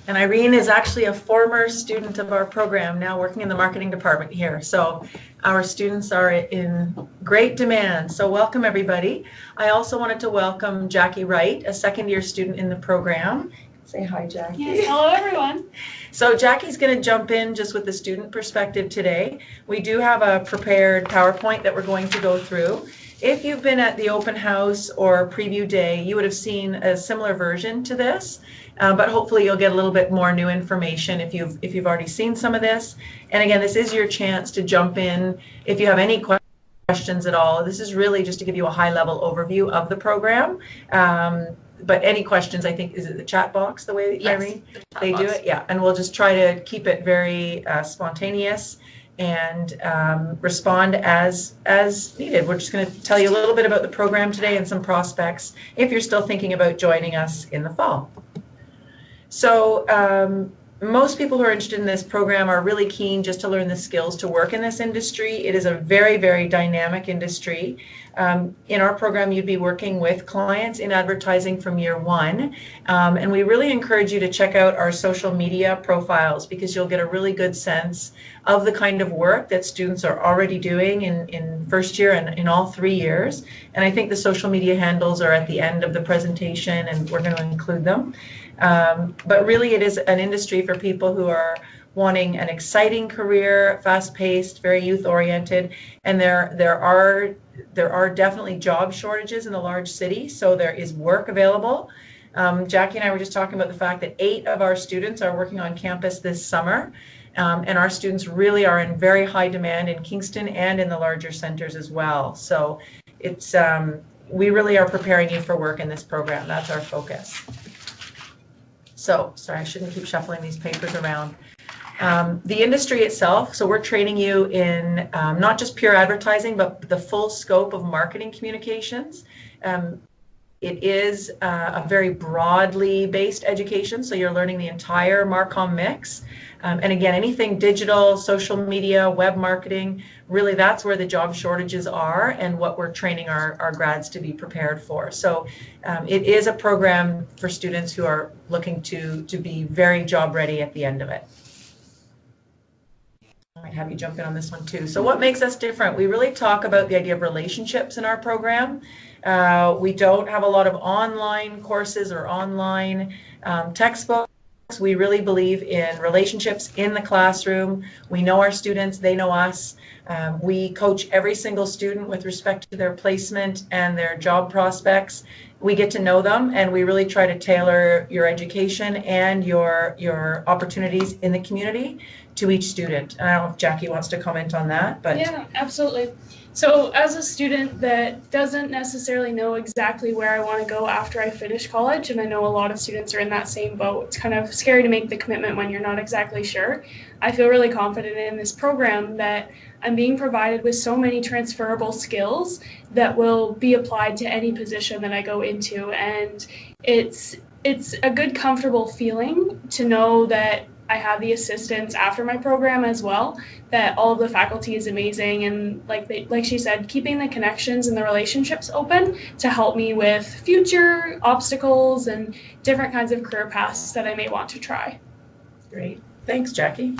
And Irene is actually a former student of our program, now working in the marketing department here. So our students are in great demand. So welcome, everybody. I also wanted to welcome Jackie Wright, a second-year student in the program. Say hi, Jackie. Yes, hello, everyone. So Jackie's going to jump in just with the student perspective today. We do have a prepared PowerPoint that we're going to go through. If you've been at the open house or preview day, you would have seen a similar version to this. But hopefully you'll get a little bit more new information if you've already seen some of this. And again, this is your chance to jump in if you have any questions at all. This is really just to give you a high-level overview of the program. But any questions, I think, is it the chat box the way, yes, Irene? They do it? Yeah, and we'll just try to keep it very spontaneous and respond as needed. We're just going to tell you a little bit about the program today and some prospects if you're still thinking about joining us in the fall. So most people who are interested in this program are really keen just to learn the skills to work in this industry. It is a very, very dynamic industry. In our program, you'd be working with clients in advertising from year one. And we really encourage you to check out our social media profiles because you'll get a really good sense of the kind of work that students are already doing in first year and in all 3 years. And I think the social media handles are at the end of the presentation and we're going to include them. But really it is an industry for people who are wanting an exciting career, fast-paced, very youth-oriented, and there are definitely job shortages in the large city, so there is work available. Jackie and I were just talking about the fact that 8 of our students are working on campus this summer, and our students really are in very high demand in Kingston and in the larger centers as well. So it's we really are preparing you for work in this program. That's our focus. So, sorry, I shouldn't keep shuffling these papers around. The industry itself, so we're training you in not just pure advertising, but the full scope of marketing communications. It is a very broadly based education, so you're learning the entire Marcom mix. And again, anything digital, social media, web marketing, really that's where the job shortages are and what we're training our grads to be prepared for. So it is a program for students who are looking to be very job ready at the end of it. I might have you jump in on this one too. So what makes us different? We really talk about the idea of relationships in our program. We don't have a lot of online courses or online textbooks. We really believe in relationships in the classroom. We know our students, they know us. We coach every single student with respect to their placement and their job prospects. We get to know them and we really try to tailor your education and your opportunities in the community to each student. I don't know if Jackie wants to comment on that, but yeah, absolutely. So as a student that doesn't necessarily know exactly where I want to go after I finish college, and I know a lot of students are in that same boat, it's kind of scary to make the commitment when you're not exactly sure. I feel really confident in this program that I'm being provided with so many transferable skills that will be applied to any position that I go into. And it's a good, comfortable feeling to know that I have the assistance after my program as well, that all of the faculty is amazing, and like she said, keeping the connections and the relationships open to help me with future obstacles and different kinds of career paths that I may want to try. Great. Thanks, Jackie.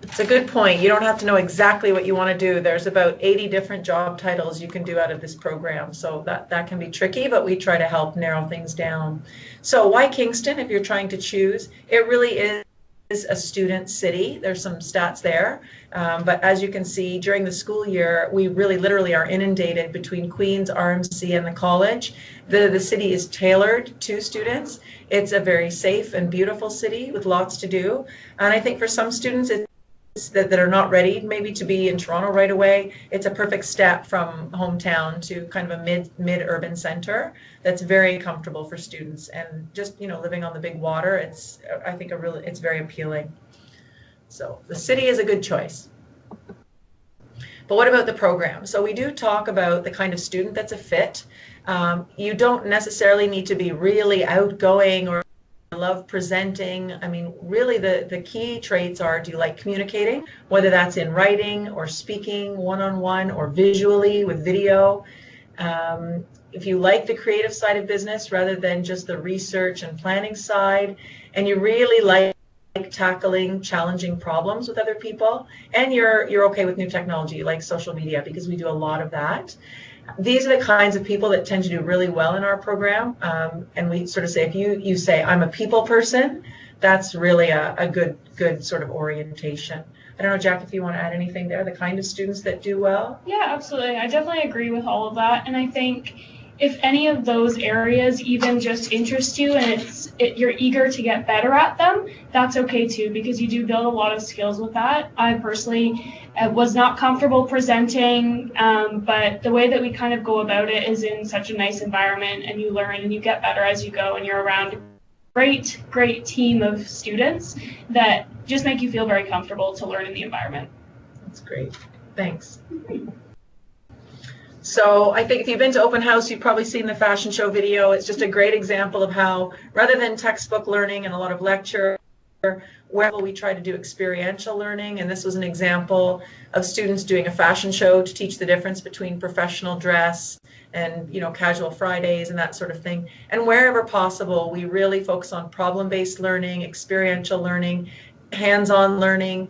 It's a good point. You don't have to know exactly what you want to do. There's about 80 different job titles you can do out of this program, so that can be tricky, but we try to help narrow things down. So why Kingston if you're trying to choose? It really is a student city. There's some stats there, but as you can see, during the school year, we really literally are inundated between Queen's, RMC, and the college. The city is tailored to students. It's a very safe and beautiful city with lots to do, and I think for some students that are not ready maybe to be in Toronto right away, it's a perfect step from hometown to kind of a mid-urban center that's very comfortable for students, and just living on the big water, it's very appealing. So the city is a good choice. But what about the program? So we do talk about the kind of student that's a fit. You don't necessarily need to be really outgoing or love presenting. I mean, really the key traits are, do you like communicating, whether that's in writing or speaking one-on-one or visually with video? If you like the creative side of business rather than just the research and planning side, and you really like tackling challenging problems with other people, and you're okay with new technology like social media, because we do a lot of that. These are the kinds of people that tend to do really well in our program. And we sort of say, if you say, I'm a people person, that's really a good sort of orientation. I don't know, Jack, if you want to add anything there, the kind of students that do well? Yeah, absolutely. I definitely agree with all of that. And I think if any of those areas even just interest you and you're eager to get better at them, that's okay too, because you do build a lot of skills with that. I personally was not comfortable presenting, but the way that we kind of go about it is in such a nice environment, and you learn and you get better as you go, and you're around a great team of students that just make you feel very comfortable to learn in the environment. That's great. Thanks. So I think if you've been to open house, you've probably seen the fashion show video. It's just a great example of how, rather than textbook learning and a lot of lecture, where we try to do experiential learning. And this was an example of students doing a fashion show to teach the difference between professional dress and, you know, casual Fridays and that sort of thing. And wherever possible, we really focus on problem-based learning, experiential learning, hands-on learning,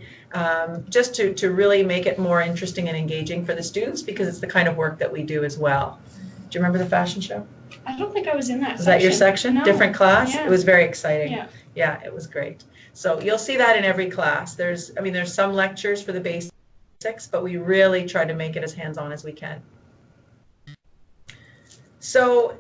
just to really make it more interesting and engaging for the students, because it's the kind of work that we do as well. Do you remember the fashion show? I don't think I was in that section. Was that your section? No. Different class? Yeah. It was very exciting. Yeah, it was great. So you'll see that in every class. There's some lectures for the basics, but we really try to make it as hands-on as we can. So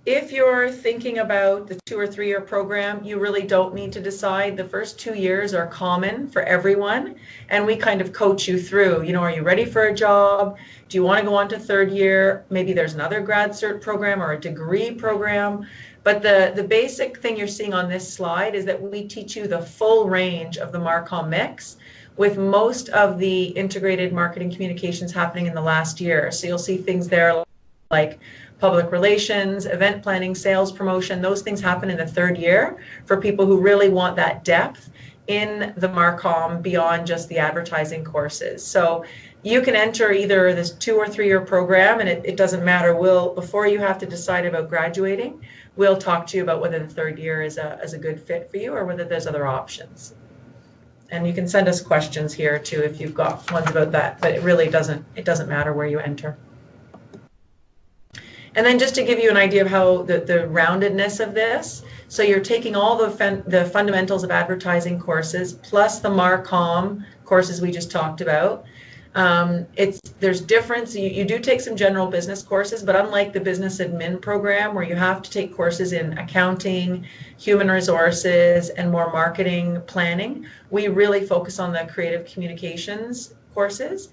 if you're thinking about the 2 or 3 year program, you really don't need to decide. The first 2 years are common for everyone, and we kind of coach you through, you know, are you ready for a job? Do you want to go on to 3rd year? Maybe there's another grad cert program or a degree program. But the basic thing you're seeing on this slide is that we teach you the full range of the Marcom mix, with most of the integrated marketing communications happening in the last year. So you'll see things there like public relations, event planning, sales promotion. Those things happen in the 3rd year for people who really want that depth in the Marcom beyond just the advertising courses. So you can enter either this 2 or 3 year program, and it doesn't matter. Before you have to decide about graduating, we'll talk to you about whether the 3rd year is a good fit for you or whether there's other options. And you can send us questions here too if you've got ones about that, but it really doesn't matter where you enter. And then just to give you an idea of how the roundedness of this, so you're taking all the fundamentals of advertising courses plus the Marcom courses we just talked about. There's difference. You do take some general business courses, but unlike the business admin program where you have to take courses in accounting, human resources, and more marketing planning, we really focus on the creative communications courses.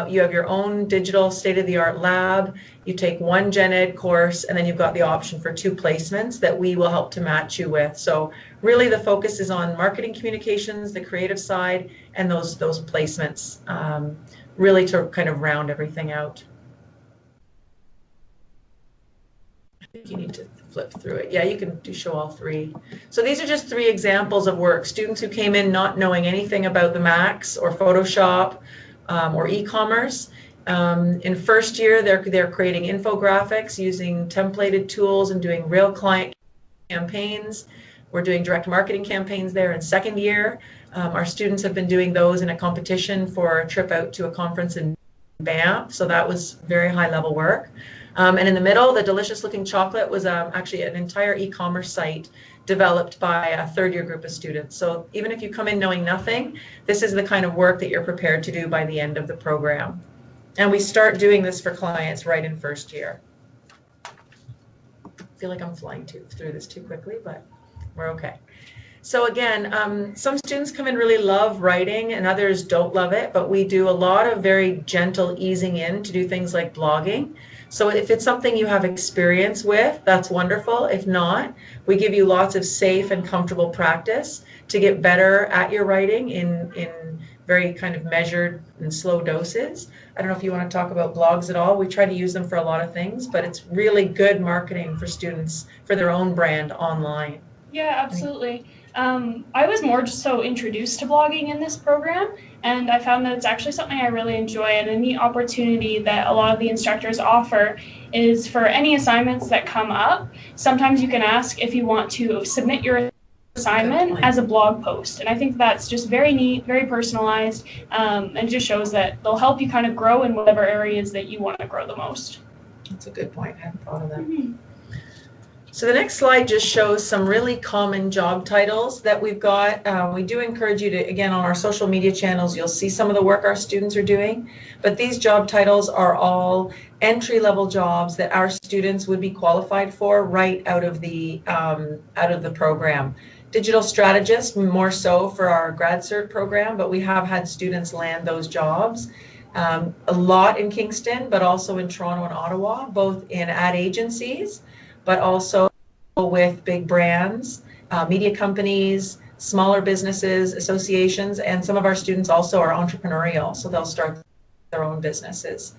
You have your own digital state-of-the-art lab, you take 1 gen ed course, and then you've got the option for 2 placements that we will help to match you with. So really the focus is on marketing communications, the creative side, and those placements, really to kind of round everything out. I think you need to flip through it. Yeah, you can show all 3. So these are just 3 examples of work. Students who came in not knowing anything about the Macs or Photoshop, or e-commerce. In 1st year, they're creating infographics using templated tools and doing real client campaigns. We're doing direct marketing campaigns there in 2nd year. Our students have been doing those in a competition for a trip out to a conference in Banff, so that was very high level work. And in the middle, the delicious looking chocolate was actually an entire e-commerce site developed by a 3rd year group of students. So even if you come in knowing nothing, this is the kind of work that you're prepared to do by the end of the program. And we start doing this for clients right in 1st year. I feel like I'm flying through this too quickly, but we're okay. So again, some students come in really love writing and others don't love it, but we do a lot of very gentle easing in to do things like blogging. So if it's something you have experience with, that's wonderful. If not, we give you lots of safe and comfortable practice to get better at your writing in very kind of measured and slow doses. I don't know if you want to talk about blogs at all. We try to use them for a lot of things, but it's really good marketing for students for their own brand online. Yeah, absolutely. I was more just so introduced to blogging in this program, and I found that it's actually something I really enjoy, and a neat opportunity that a lot of the instructors offer is for any assignments that come up. Sometimes you can ask if you want to submit your assignment as a blog post, and I think that's just very neat, very personalized, and it just shows that they'll help you kind of grow in whatever areas that you want to grow the most. That's a good point. I hadn't thought of that. Mm-hmm. So the next slide just shows some really common job titles that we've got. We do encourage you to, again, on our social media channels, you'll see some of the work our students are doing, but these job titles are all entry-level jobs that our students would be qualified for right out of the program. Digital strategist, more so for our grad cert program, but we have had students land those jobs. A lot in Kingston, but also in Toronto and Ottawa, both in ad agencies, but also with big brands, media companies, smaller businesses, associations, and some of our students also are entrepreneurial, so they'll start their own businesses.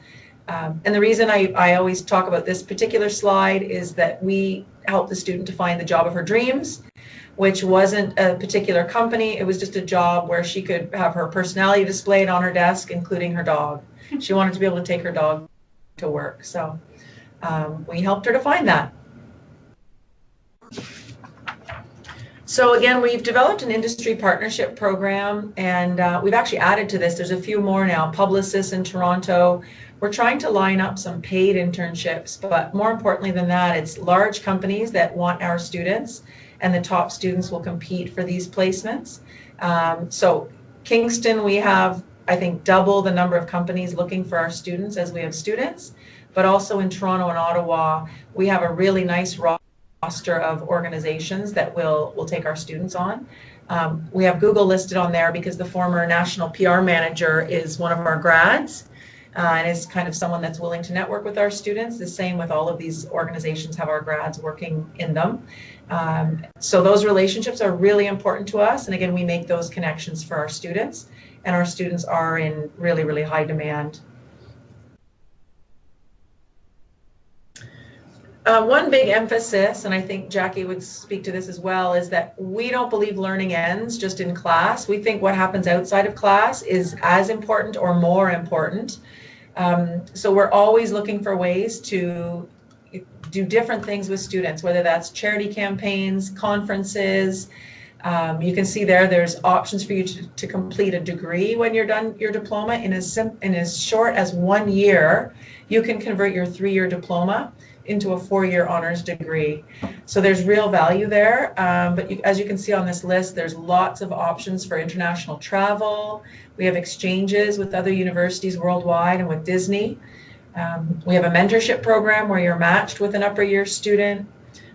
And the reason I always talk about this particular slide is that we help the student to find the job of her dreams, which wasn't a particular company, it was just a job where she could have her personality displayed on her desk, including her dog. She wanted to be able to take her dog to work, so we helped her to find that. So again, we've developed an industry partnership program, and we've actually added to this. There's a few more now. Publicis in Toronto. We're trying to line up some paid internships, but more importantly than that, it's large companies that want our students, and the top students will compete for these placements. So Kingston, we have, I think, double the number of companies looking for our students as we have students, but also in Toronto and Ottawa, we have a really nice roster of organizations that will take our students on. We have Google listed on there because the former national PR manager is one of our grads, and is kind of someone that's willing to network with our students. The same with all of these organizations have our grads working in them. So those relationships are really important to us, and again, we make those connections for our students, and our students are in really, really high demand. One big emphasis, and I think Jackie would speak to this as well, is that we don't believe learning ends just in class. We think what happens outside of class is as important or more important. So we're always looking for ways to do different things with students, whether that's charity campaigns, conferences. You can see there's options for you to complete a degree when you're done your diploma. In as short as 1 year, you can convert your 3-year diploma into a 4-year honors degree. So there's real value there. But as you can see on this list, there's lots of options for international travel. We have exchanges with other universities worldwide and with Disney. We have a mentorship program where you're matched with an upper year student.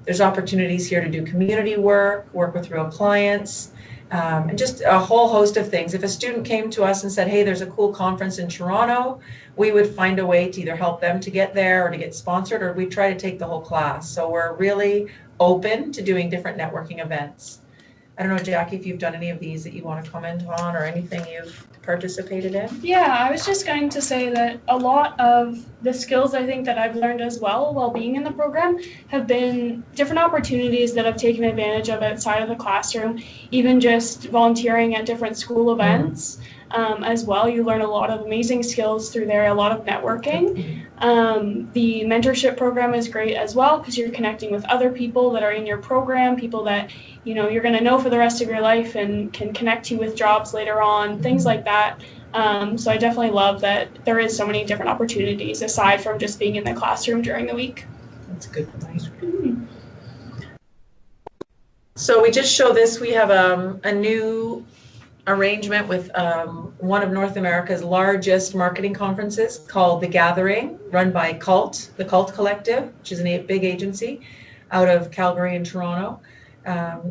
There's opportunities here to do community work with real clients, and just a whole host of things. If a student came to us and said, hey, there's a cool conference in Toronto, we would find a way to either help them to get there or to get sponsored, or we try to take the whole class. So we're really open to doing different networking events. I don't know, Jackie, if you've done any of these that you want to comment on or anything you've participated in? Yeah, I was just going to say that a lot of the skills I think that I've learned as well while being in the program have been different opportunities that I've taken advantage of outside of the classroom, even just volunteering at different school events. As well, you learn a lot of amazing skills through there, a lot of networking. The mentorship program is great as well because you're connecting with other people that are in your program, people that you're going to know for the rest of your life and can connect you with jobs later on, things like that. So I definitely love that there is so many different opportunities aside from just being in the classroom during the week. That's a good point. So we just show this. We have a new arrangement with one of North America's largest marketing conferences called The Gathering, run by the Cult Collective, which is a big agency out of Calgary and Toronto.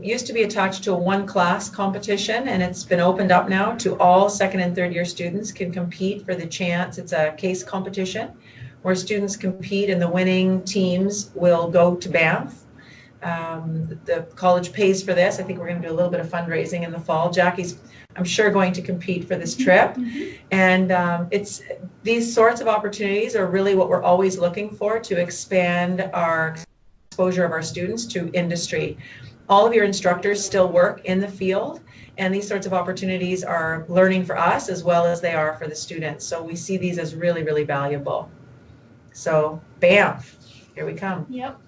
Used to be attached to a one-class competition, and it's been opened up now to all second and third year students can compete for the chance. It's a case competition where students compete and the winning teams will go to Banff. The college pays for this. I think we're going to do a little bit of fundraising in the fall. Jackie's, I'm sure, going to compete for this trip. And it's these sorts of opportunities are really what we're always looking for to expand our exposure of our students to industry. All of your instructors still work in the field, and these sorts of opportunities are learning for us as well as they are for the students. So we see these as really, really valuable. So Banff, here we come. Yep.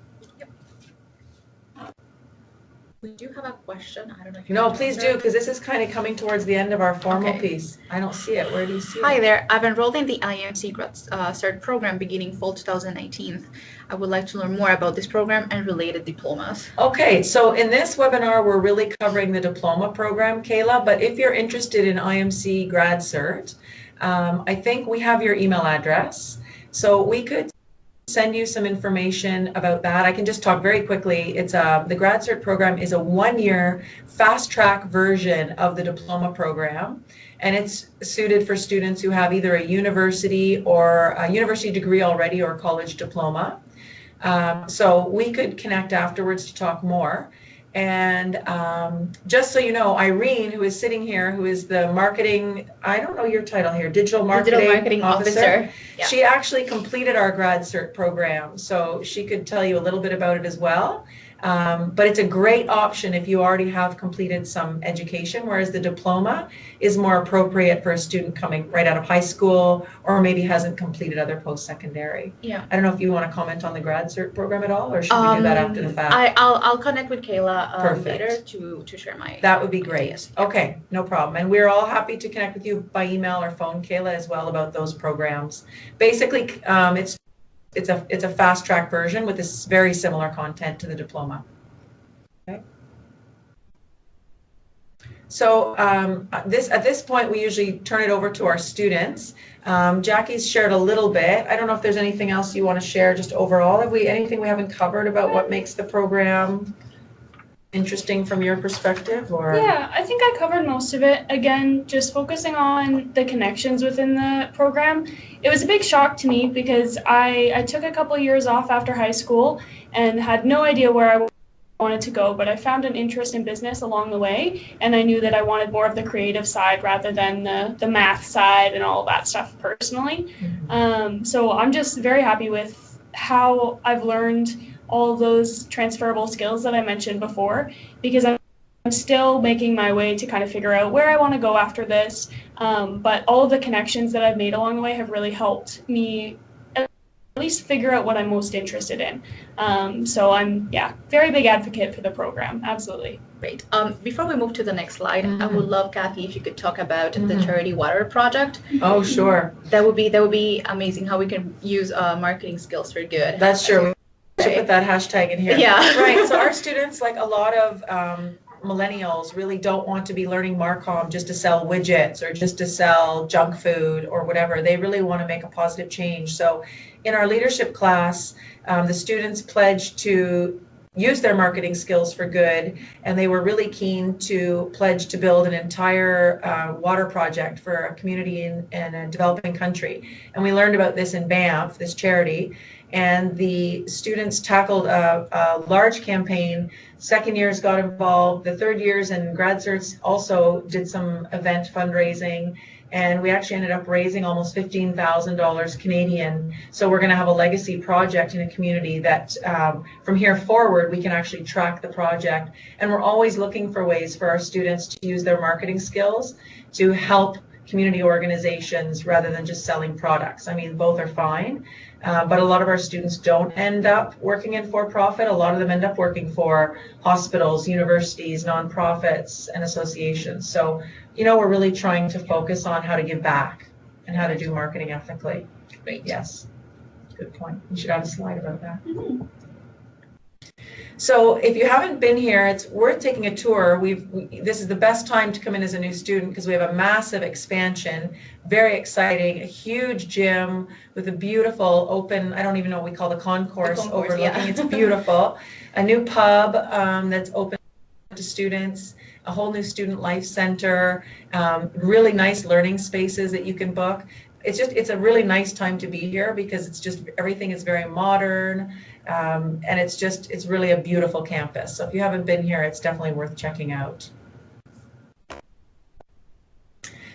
We do have a question. I don't know if you No, please do, because this is kind of coming towards the end of our formal Okay. piece. I don't see it. Where do you see Hi it? there. I've enrolled in the IMC Grad Cert program beginning fall 2019. I would like to learn more about this program and related diplomas. Okay, so in this webinar, we're really covering the diploma program, Kayla, but if you're interested in IMC Grad Cert, I think we have your email address. So we could send you some information about that. I can just talk very quickly. It's the Grad Cert program is a 1-year fast track version of the diploma program, and it's suited for students who have either a university or a university degree already or a college diploma. So we could connect afterwards to talk more. And just so you know, Irene, who is sitting here, who is the marketing, I don't know your title here, digital marketing officer. Yeah. She actually completed our Grad Cert program, so she could tell you a little bit about it as well. But it's a great option if you already have completed some education, whereas the diploma is more appropriate for a student coming right out of high school or maybe hasn't completed other post-secondary. Yeah. I don't know if you want to comment on the Grad Cert program at all, or should we do that after the fact? I'll connect with Kayla Perfect. later to share my. That would be great. ideas. Okay, no problem. And we're all happy to connect with you by email or phone, Kayla, as well about those programs. Basically, it's a fast track version with this very similar content to the diploma. Okay. So at this point, we usually turn it over to our students. Jackie's shared a little bit. I don't know if there's anything else you want to share just overall. Have we anything we haven't covered about what makes the program interesting from your perspective? Or Yeah, I think I covered most of it. Again, just focusing on the connections within the program. It was a big shock to me because I took a couple years off after high school and had no idea where I wanted to go, but I found an interest in business along the way, and I knew that I wanted more of the creative side rather than the math side and all that stuff personally. So I'm just very happy with how I've learned all those transferable skills that I mentioned before, because I'm still making my way to kind of figure out where I want to go after this. But all of the connections that I've made along the way have really helped me at least figure out what I'm most interested in. So I'm, very big advocate for the program. Absolutely. Great. Before we move to the next slide, I would love, Kathy, if you could talk about the Charity Water Project. Oh, sure. That would be amazing. How we can use marketing skills for good. That's true. We should put that hashtag in here. Yeah. Right. So our students, like a lot of millennials, really don't want to be learning Marcom just to sell widgets or just to sell junk food or whatever. They really want to make a positive change. So in our leadership class, the students pledged to use their marketing skills for good, and they were really keen to pledge to build an entire water project for a community in a developing country. And we learned about this in Banff, this charity, and the students tackled a large campaign. Second years got involved, the third years and grad certs also did some event fundraising, and we actually ended up raising almost $15,000 Canadian. So we're going to have a legacy project in a community that from here forward we can actually track the project, and we're always looking for ways for our students to use their marketing skills to help community organizations rather than just selling products. I mean, both are fine, but a lot of our students don't end up working in for-profit. A lot of them end up working for hospitals, universities, nonprofits, and associations. So, you know, we're really trying to focus on how to give back and how to do marketing ethically. Great. Yes, good point. You should have a slide about that. So if you haven't been here, it's worth taking a tour. This is the best time to come in as a new student because we have a massive expansion, very exciting, a huge gym with a beautiful open, I don't even know what we call the concourse overlooking. Yeah. It's beautiful. A new pub that's open to students, a whole new student life center, really nice learning spaces that you can book. It's a really nice time to be here because it's just, everything is very modern. And it's really a beautiful campus. So if you haven't been here, it's definitely worth checking out.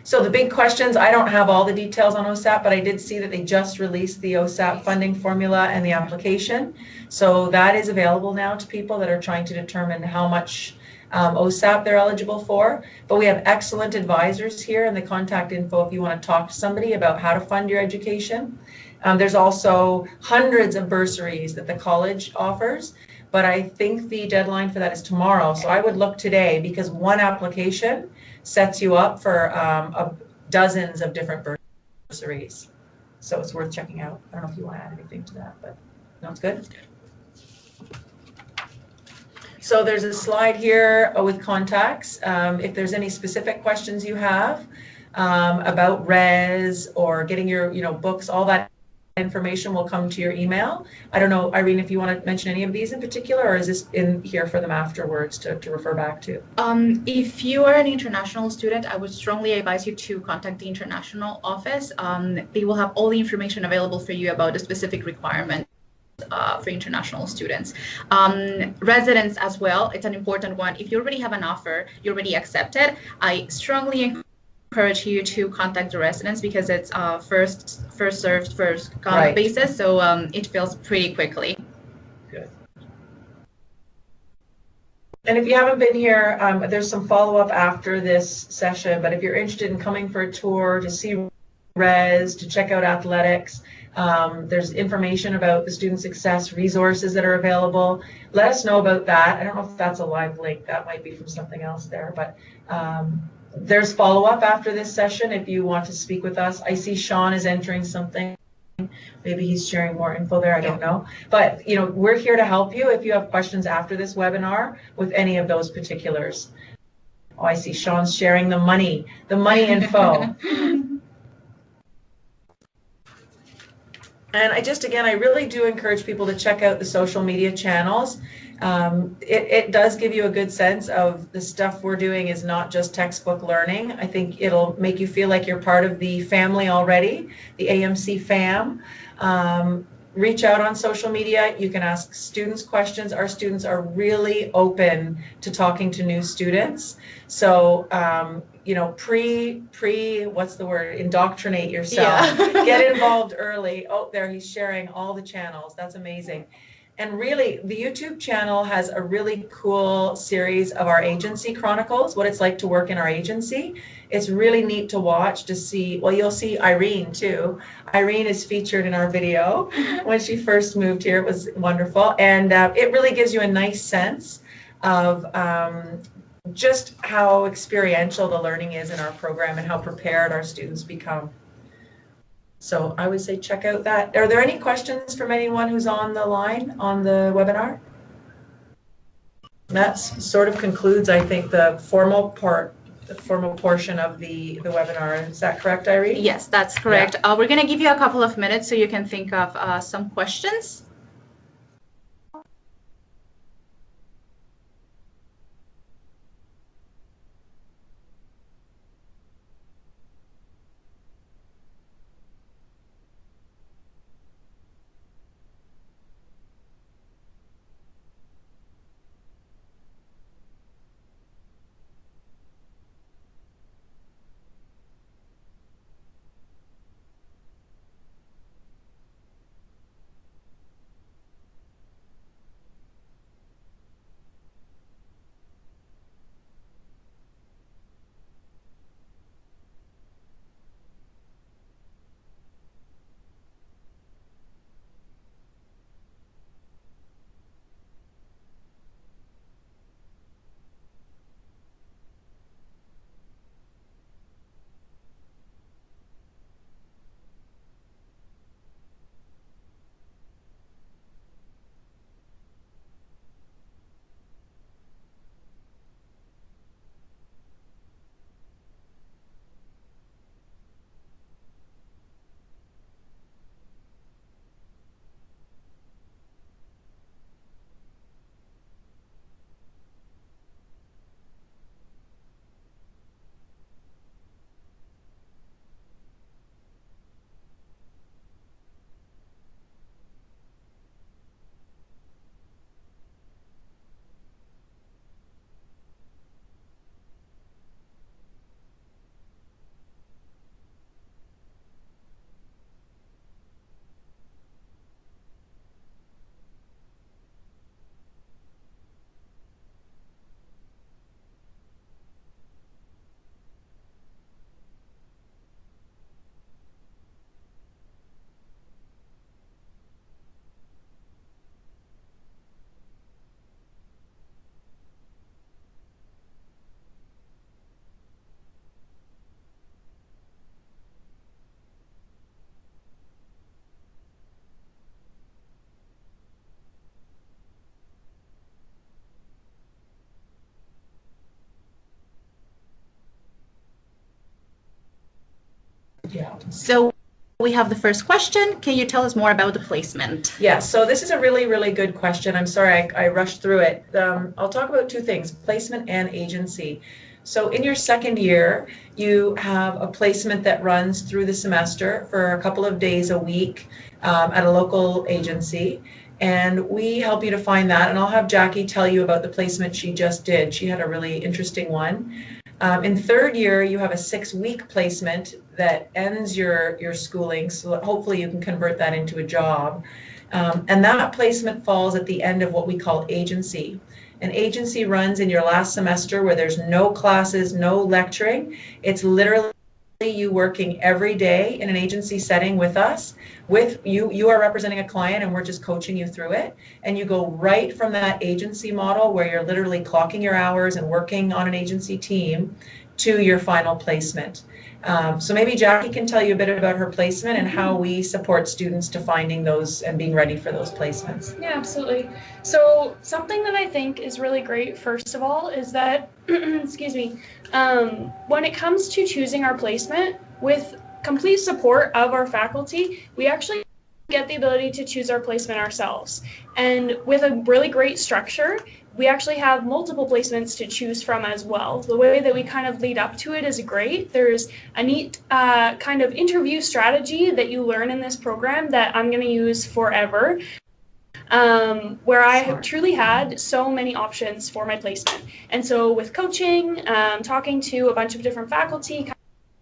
So the big questions, I don't have all the details on OSAP, but I did see that they just released the OSAP funding formula and the application. So that is available now to people that are trying to determine how much OSAP they're eligible for. But we have excellent advisors here, and the contact info if you want to talk to somebody about how to fund your education. There's also hundreds of bursaries that the college offers, but I think the deadline for that is tomorrow. So I would look today, because one application sets you up for dozens of different bursaries. So it's worth checking out. I don't know if you want to add anything to that, but sounds good. So there's a slide here with contacts. If there's any specific questions you have about res or getting your books, all that information will come to your email. I don't know, Irene, if you want to mention any of these in particular, or is this in here for them afterwards to refer back to? If you are an international student, I would strongly advise you to contact the international office. They will have all the information available for you about the specific requirements for international students. Residents as well, it's an important one. If you already have an offer, you already accepted, I strongly encourage you to contact the residents, because it's first served, first come basis, so it fills pretty quickly. Good. And if you haven't been here, there's some follow-up after this session, but if you're interested in coming for a tour to see res, to check out athletics, there's information about the student success resources that are available. Let us know about that. I don't know if that's a live link. That might be from something else there, but there's follow-up after this session if you want to speak with us. I see Sean is entering something. Maybe he's sharing more info there. I don't know. But we're here to help you if you have questions after this webinar with any of those particulars. Oh, I see Sean's sharing the money info. And I really do encourage people to check out the social media channels. It does give you a good sense of the stuff we're doing is not just textbook learning. I think it'll make you feel like you're part of the family already, the AMC fam. Reach out on social media. You can ask students questions. Our students are really open to talking to new students. So, what's the word? Indoctrinate yourself. Yeah. Get involved early. Oh, there he's sharing all the channels. That's amazing. And really, the YouTube channel has a really cool series of our agency chronicles, what it's like to work in our agency. It's really neat to watch to see, well, you'll see Irene too. Irene is featured in our video when she first moved here. It was wonderful. And it really gives you a nice sense of just how experiential the learning is in our program and how prepared our students become. So I would say check out that. Are there any questions from anyone who's on the line on the webinar? That sort of concludes, I think, the formal portion of the webinar. Is that correct, Irene? Yes, that's correct. Yeah. We're going to give you a couple of minutes so you can think of some questions. Yeah. So we have the first question. Can you tell us more about the placement? Yeah, so this is a really, really good question. I'm sorry I rushed through it. I'll talk about two things, placement and agency. So in your second year, you have a placement that runs through the semester for a couple of days a week at a local agency. And we help you to find that. And I'll have Jackie tell you about the placement she just did. She had a really interesting one. In third year, you have a 6-week placement that ends your schooling, so that hopefully you can convert that into a job. And that placement falls at the end of what we call agency. An agency runs in your last semester where there's no classes, no lecturing. It's literally you working every day in an agency setting with us. With you are representing a client and we're just coaching you through it. And you go right from that agency model where you're literally clocking your hours and working on an agency team to your final placement. So maybe Jackie can tell you a bit about her placement and how we support students to finding those and being ready for those placements. Yeah, absolutely. So something that I think is really great, first of all, is that, excuse me, when it comes to choosing our placement, with complete support of our faculty, we actually get the ability to choose our placement ourselves. And with a really great structure, we actually have multiple placements to choose from as well. The way that we kind of lead up to it is great. There's a neat kind of interview strategy that you learn in this program that I'm going to use forever, where I have truly had so many options for my placement. And so with coaching, talking to a bunch of different faculty,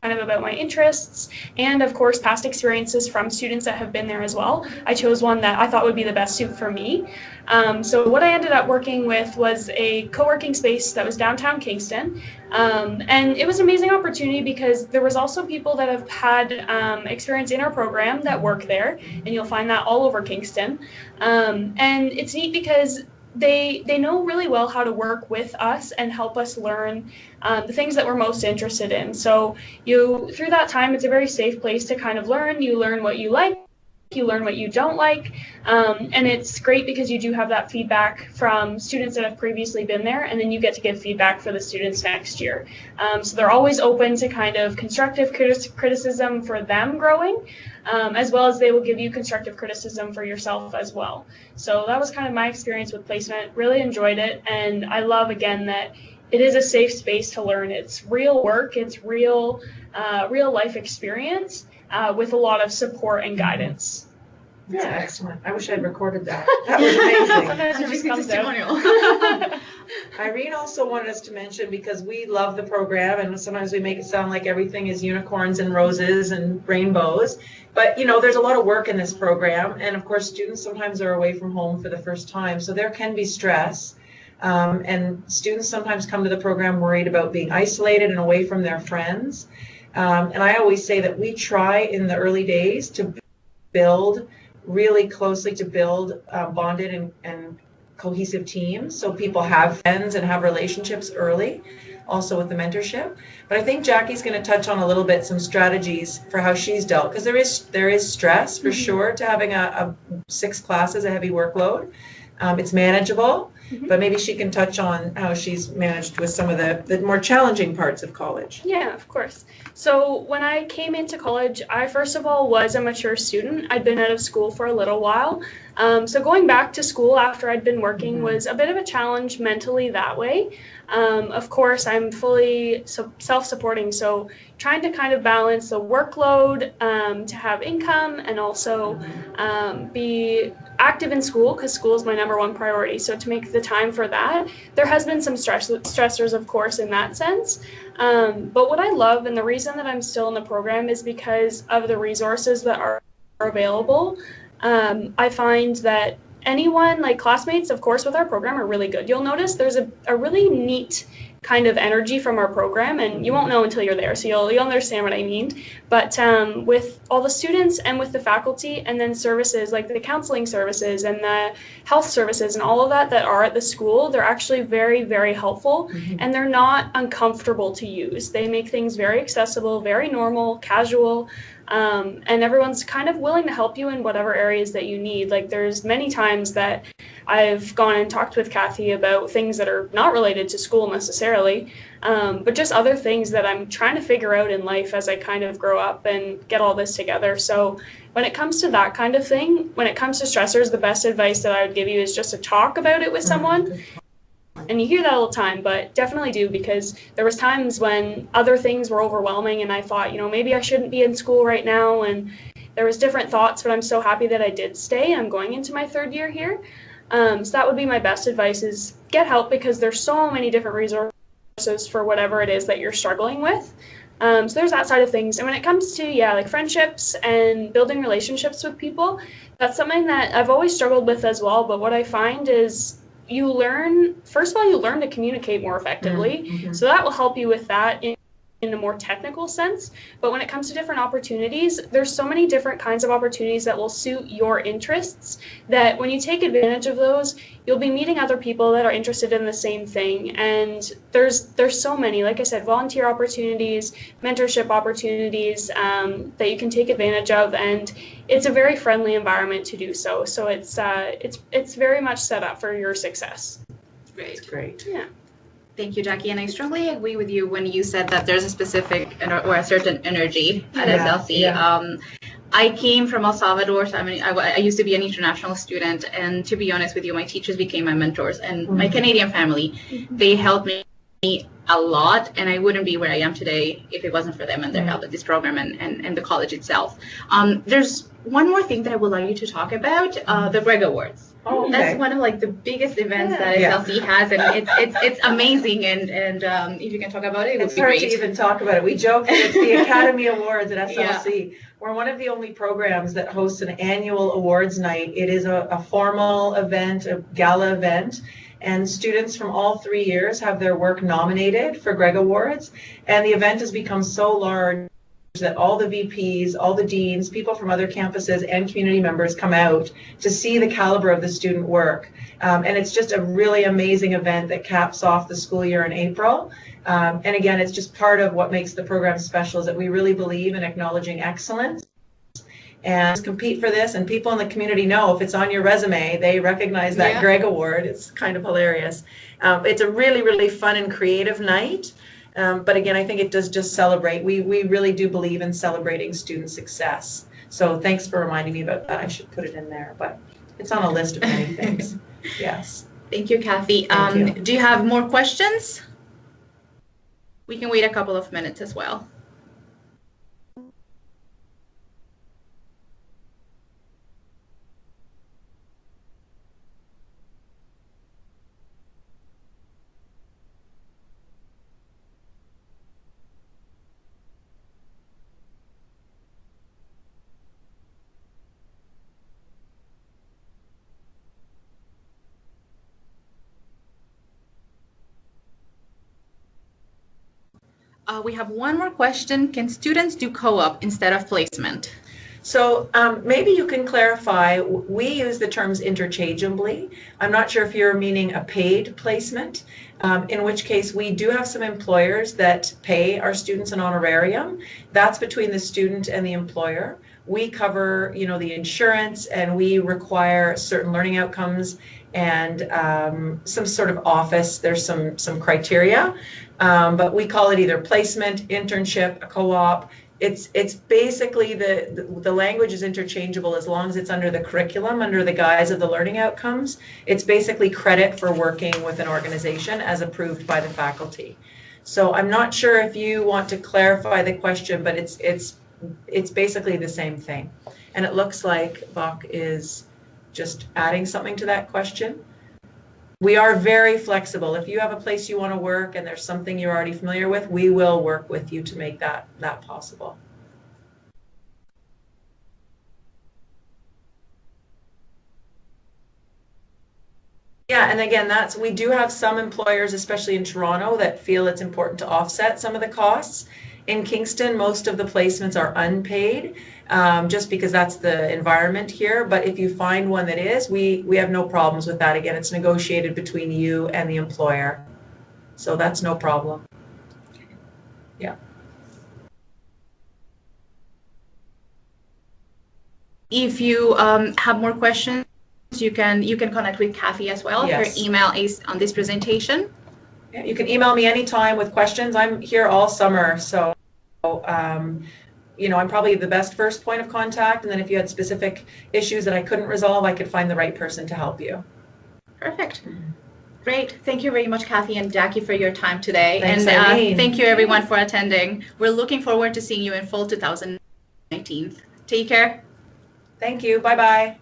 kind of about my interests, and of course past experiences from students that have been there as well, I chose one that I thought would be the best suit for me. So what I ended up working with was a co-working space that was downtown Kingston, and it was an amazing opportunity because there was also people that have had experience in our program that work there, and you'll find that all over Kingston. And it's neat because they know really well how to work with us and help us learn the things that we're most interested in. So through that time, it's a very safe place to kind of learn. You learn what you like, you learn what you don't like, and it's great because you do have that feedback from students that have previously been there, and then you get to give feedback for the students next year. So they're always open to kind of constructive criticism for them growing, as well as they will give you constructive criticism for yourself as well. So that was kind of my experience with placement. Really enjoyed it, and I love, again, that it is a safe space to learn. It's real work, it's real life experience with a lot of support and guidance. That's excellent. I wish I'd recorded that. That was amazing. Sometimes it just comes out. Irene also wanted us to mention, because we love the program and sometimes we make it sound like everything is unicorns and roses and rainbows, but there's a lot of work in this program, and of course students sometimes are away from home for the first time, so there can be stress, and students sometimes come to the program worried about being isolated and away from their friends, and I always say that we try in the early days to build really closely, to build bonded and cohesive teams, so people have friends and have relationships early, also with the mentorship. But I think Jackie's going to touch on a little bit some strategies for how she's dealt, because there is stress for sure to having a 6 classes, a heavy workload. It's manageable, but maybe she can touch on how she's managed with some of the more challenging parts of college. Yeah, of course. So when I came into college, I first of all was a mature student. I'd been out of school for a little while. So going back to school after I'd been working was a bit of a challenge mentally that way. Of course, I'm fully self-supporting, so trying to kind of balance the workload to have income and also be active in school, because school is my #1 priority. So to make the time for that, there has been some stressors, of course, in that sense. But what I love, and the reason that I'm still in the program, is because of the resources that are available. I find that anyone, like classmates, of course, with our program are really good. You'll notice there's a really neat kind of energy from our program, and you won't know until you're there, so you'll understand what I mean. But with all the students and with the faculty, and then services like the counseling services and the health services and all of that are at the school, they're actually very, very helpful, and they're not uncomfortable to use. They make things very accessible, very normal, casual, And everyone's kind of willing to help you in whatever areas that you need. Like there's many times that I've gone and talked with Kathy about things that are not related to school necessarily, but just other things that I'm trying to figure out in life as I kind of grow up and get all this together. So when it comes to that kind of thing, when it comes to stressors, the best advice that I would give you is just to talk about it with someone. And you hear that all the time, but definitely do, because there was times when other things were overwhelming and I thought, you know, maybe I shouldn't be in school right now. And there was different thoughts, but I'm so happy that I did stay. I'm going into my 3rd year here. So that would be my best advice, is get help, because there's so many different resources for whatever it is that you're struggling with. So there's that side of things. And when it comes to, like friendships and building relationships with people, that's something that I've always struggled with as well. But what I find is you learn to communicate more effectively. So that will help you with that in a more technical sense. But when it comes to different opportunities, there's so many different kinds of opportunities that will suit your interests, that when you take advantage of those, you'll be meeting other people that are interested in the same thing. And there's so many, like I said, volunteer opportunities, mentorship opportunities that you can take advantage of, and it's a very friendly environment to do so. So it's very much set up for your success. Great. Yeah. Thank you, Jackie. And I strongly agree with you when you said that there's a specific or a certain energy at SLC. Yeah. I came from El Salvador, so I used to be an international student. And to be honest with you, my teachers became my mentors. And my Canadian family, they helped me a lot. And I wouldn't be where I am today if it wasn't for them and their help at this program and the college itself. There's one more thing that I would like you to talk about, the Greg Awards. Oh, okay. That's one of like the biggest events that SLC has, and it's amazing. And if you can talk about it, it would be great. It's hard to even talk about it. We joke that it's the Academy Awards at SLC. Yeah. We're one of the only programs that hosts an annual awards night. It is a formal event, a gala event, and students from all 3 years have their work nominated for Greg Awards. And the event has become so large that all the VPs, all the deans, people from other campuses and community members come out to see the caliber of the student work. And it's just a really amazing event that caps off the school year in April. And again, it's just part of what makes the program special, is that we really believe in acknowledging excellence and compete for this. And people in the community know if it's on your resume, they recognize that Greg Award. It's kind of hilarious. It's a really, really fun and creative night. But again, I think it does just celebrate. We really do believe in celebrating student success. So thanks for reminding me about that. I should put it in there, but it's on a list of many things. Yes. Thank you, Kathy. Thank you. Do you have more questions? We can wait a couple of minutes as well. We have one more question. Can students do co-op instead of placement? So maybe you can clarify. We use the terms interchangeably. I'm not sure if you're meaning a paid placement, in which case we do have some employers that pay our students an honorarium. That's between the student and the employer. We cover, the insurance, and we require certain learning outcomes and some sort of office. There's some criteria, but we call it either placement, internship, a co-op. It's basically the language is interchangeable as long as it's under the curriculum, under the guise of the learning outcomes. It's basically credit for working with an organization as approved by the faculty. So I'm not sure if you want to clarify the question, but it's basically the same thing. And it looks like Bach is just adding something to that question. We are very flexible. If you have a place you want to work and there's something you're already familiar with, we will work with you to make that possible. Yeah, and again, we do have some employers, especially in Toronto, that feel it's important to offset some of the costs. In Kingston, most of the placements are unpaid, just because that's the environment here. But if you find one that is, we have no problems with that. Again, it's negotiated between you and the employer. So that's no problem. Yeah. If you have more questions, you can connect with Kathy as well. Yes. Her email is on this presentation. Yeah, you can email me anytime with questions. I'm here all summer, so you know, I'm probably the best first point of contact. And then if you had specific issues that I couldn't resolve, I could find the right person to help you. Perfect. Great. Thank you very much, Kathy and Jackie, for your time today. Thanks, and Eileen. thank you, everyone, for attending. We're looking forward to seeing you in fall 2019. Take care. Thank you. Bye-bye.